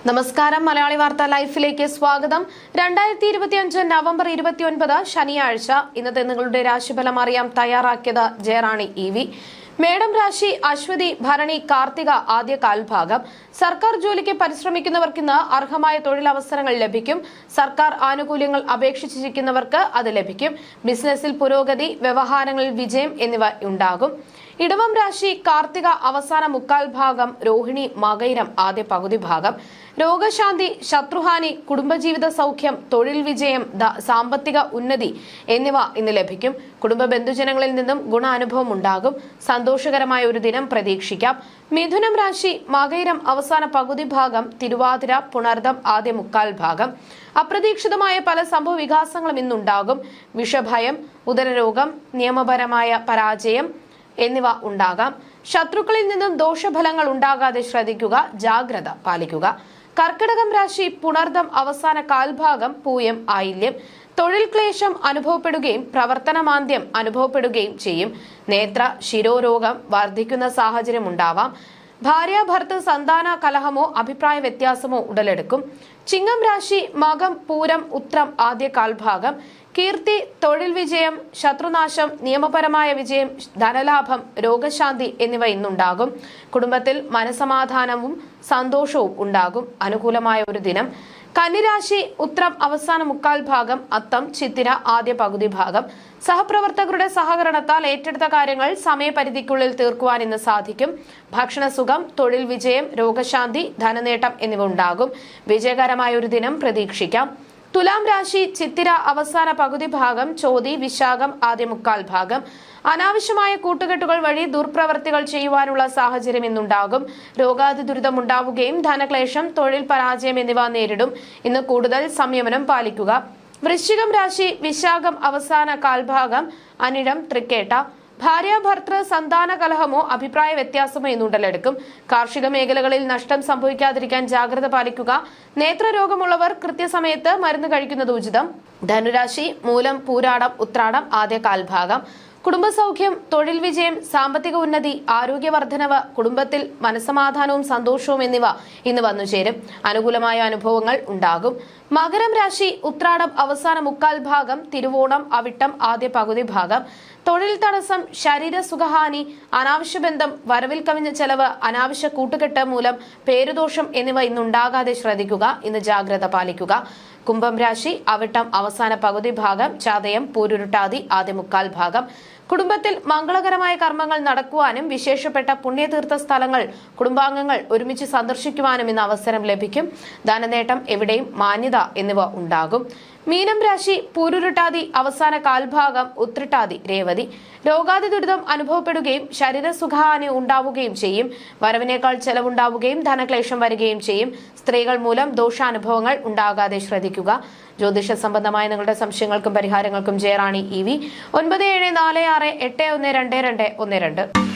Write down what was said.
നമസ്കാരം. മലയാളി വാർത്ത ലൈഫിലേക്ക് സ്വാഗതം. 2025 നവംബർ 29 ശനിയാഴ്ച. ഇന്നത്തെ നിങ്ങളുടെ രാശിഫലം അറിയാം തയ്യാറാക്കിയത് ജയറാണി EV. മേടം രാശി അശ്വതി ഭരണി കാർത്തിക ആദ്യ കാൽഭാഗം. സർക്കാർ ജോലിക്ക് പരിശ്രമിക്കുന്നവർക്ക് ഇന്ന് അർഹമായ തൊഴിലവസരങ്ങൾ ലഭിക്കും. സർക്കാർ ആനുകൂല്യങ്ങൾ അപേക്ഷിച്ചിരിക്കുന്നവർക്ക് അത് ലഭിക്കും. ബിസിനസ്സിൽ പുരോഗതി, വ്യവഹാരങ്ങളിൽ വിജയം എന്നിവ ഉണ്ടാകും. ഇടവം രാശി കാർത്തിക അവസാന മുക്കാൽ ഭാഗം, രോഹിണി മകയിരം ആദ്യ പകുതി ഭാഗം. രോഗശാന്തി, ശത്രുഹാനി, കുടുംബജീവിത സൗഖ്യം, തൊഴിൽ വിജയം, സാമ്പത്തിക ഉന്നതി എന്നിവ ഇന്ന് ലഭിക്കും. കുടുംബ ബന്ധുജനങ്ങളിൽ നിന്നും ഗുണാനുഭവം ഉണ്ടാകും. സന്തോഷകരമായ ഒരു ദിനം പ്രതീക്ഷിക്കാം. മിഥുനം രാശി മകയിരം അവസാന പകുതി ഭാഗം, തിരുവാതിര പുണർദം ആദ്യ മുക്കാൽ ഭാഗം. അപ്രതീക്ഷിതമായ പല സംഭവ വികാസങ്ങളും ഇന്നുണ്ടാകും. വിഷഭയം, ഉദരരോഗം, നിയമപരമായ പരാജയം എന്നിവ ഉണ്ടാകാം. ശത്രുക്കളിൽ നിന്നും ദോഷഫലങ്ങൾ ഉണ്ടാകാതെ ശ്രദ്ധിക്കുക, ജാഗ്രത പാലിക്കുക. കർക്കിടകം രാശി പുണർദം അവസാന കാൽഭാഗം, പൂയം ആയില്യം. തൊഴിൽ ക്ലേശം അനുഭവപ്പെടുകയും പ്രവർത്തനമാന്ദ്യം അനുഭവപ്പെടുകയും ചെയ്യും. നേത്ര ശിരോരോഗം വർദ്ധിക്കുന്ന സാഹചര്യം ഉണ്ടാവാം. ഭാര്യ ഭർത്തൃ സന്താന കലഹമോ അഭിപ്രായ വ്യത്യാസമോ ഉടലെടുക്കും. ചിങ്ങം രാശി മകം പൂരം ഉത്രം ആദ്യ കാൽഭാഗം. കീർത്തി, തൊഴിൽ വിജയം, ശത്രുനാശം, നിയമപരമായ വിജയം, ധനലാഭം, രോഗശാന്തി എന്നിവ ഇന്നുണ്ടാകും. കുടുംബത്തിൽ മനസമാധാനവും സന്തോഷവും ഉണ്ടാകും. അനുകൂലമായ ഒരു ദിനം. കന്നിരാശി ഉത്രം അവസാന മുക്കാൽ ഭാഗം, അത്തം ചിത്തിര ആദ്യ പകുതി ഭാഗം. സഹപ്രവർത്തകരുടെ സഹകരണത്താൽ ഏറ്റെടുത്ത കാര്യങ്ങൾ സമയപരിധിക്കുള്ളിൽ തീർക്കുവാൻ ഇന്ന് സാധിക്കും. ഭക്ഷണസുഖം, തൊഴിൽ വിജയം, രോഗശാന്തി, ധനനേട്ടം എന്നിവ ഉണ്ടാകും. വിജയകരമായ ഒരു ദിനം പ്രതീക്ഷിക്കാം. തുലാം രാശി ചിത്തിര അവസാന പകുതി ഭാഗം, ചോതി വിശാഖം ആദ്യ മുക്കാൽ ഭാഗം. അനാവശ്യമായ കൂട്ടുകെട്ടുകൾ വഴി ദുർപ്രവർത്തികൾ ചെയ്യുവാനുള്ള സാഹചര്യം ഇന്നുണ്ടാകും. രോഗാതി ദുരിതം ഉണ്ടാവുകയും ധനക്ലേശം, തൊഴിൽ പരാജയം എന്നിവ നേരിടും. ഇന്ന് കൂടുതൽ സംയമനം പാലിക്കുക. വൃശ്ചികം രാശി വിശാഖം അവസാന കാൽഭാഗം, അനിഴം തൃക്കേട്ട. ഭാര്യ ഭർത്തൃ സന്താന കലഹമോ അഭിപ്രായ വ്യത്യാസമോ ഇന്നുടലെടുക്കും. കാർഷിക മേഖലകളിൽ നഷ്ടം സംഭവിക്കാതിരിക്കാൻ ജാഗ്രത പാലിക്കുക. നേത്രരോഗമുള്ളവർ കൃത്യസമയത്ത് മരുന്ന് കഴിക്കുന്നത് ഉചിതം. ധനുരാശി മൂലം പൂരാടം ഉത്രാടം ആദ്യ കാൽഭാഗം. കുടുംബസൗഖ്യം, തൊഴിൽ വിജയം, സാമ്പത്തിക ഉന്നതി, ആരോഗ്യവർദ്ധനവ്, കുടുംബത്തിൽ മനസമാധാനവും സന്തോഷവും എന്നിവ ഇന്ന് വന്നുചേരും. അനുകൂലമായ അനുഭവങ്ങൾ ഉണ്ടാകും. മകരം രാശി ഉത്രാടം അവസാന മുക്കാൽ ഭാഗം, തിരുവോണം അവിട്ടം ആദ്യ പകുതി ഭാഗം. തൊഴിൽ തടസ്സം, ശരീര സുഖഹാനി, അനാവശ്യ ബന്ധം, വരവിൽ കവിഞ്ഞ ചെലവ്, അനാവശ്യ കൂട്ടുകെട്ട് മൂലം പേരുദോഷം എന്നിവ ഇന്നുണ്ടാകാതെ ശ്രദ്ധിക്കുക. ഇന്ന് ജാഗ്രത പാലിക്കുക. കുംഭം രാശി അവിട്ടം അവസാന പകുതി ഭാഗം, ചതയം പൂരുരുട്ടാതി ആദ്യ മുക്കാൽ ഭാഗം. കുടുംബത്തിൽ മംഗളകരമായ കർമ്മങ്ങൾ നടക്കുവാനും വിശേഷപ്പെട്ട പുണ്യതീർത്ഥ സ്ഥലങ്ങൾ കുടുംബാംഗങ്ങൾ ഒരുമിച്ച് സന്ദർശിക്കുവാനും ഇന്ന് അവസരം ലഭിക്കും. ധനനേട്ടം, എവിടെയും മാന്യത എന്നിവ ഉണ്ടാകും. മീനം രാശി പൂരുരുട്ടാതി അവസാന കാൽഭാഗം, ഉത്രിട്ടാതി രേവതി. രോഗാതി ദുരിതം അനുഭവപ്പെടുകയും ശരീരസുഖഹാനി ഉണ്ടാവുകയും ചെയ്യും. വരവിനേക്കാൾ ചെലവുണ്ടാവുകയും ധനക്ലേശം വരികയും ചെയ്യും. സ്ത്രീകൾ മൂലം ദോഷാനുഭവങ്ങൾ ഉണ്ടാകാതെ ശ്രദ്ധിക്കുക. ജ്യോതിഷ സംബന്ധമായ നിങ്ങളുടെ സംശയങ്ങൾക്കും പരിഹാരങ്ങൾക്കും ജയറാണി EV 9746812212.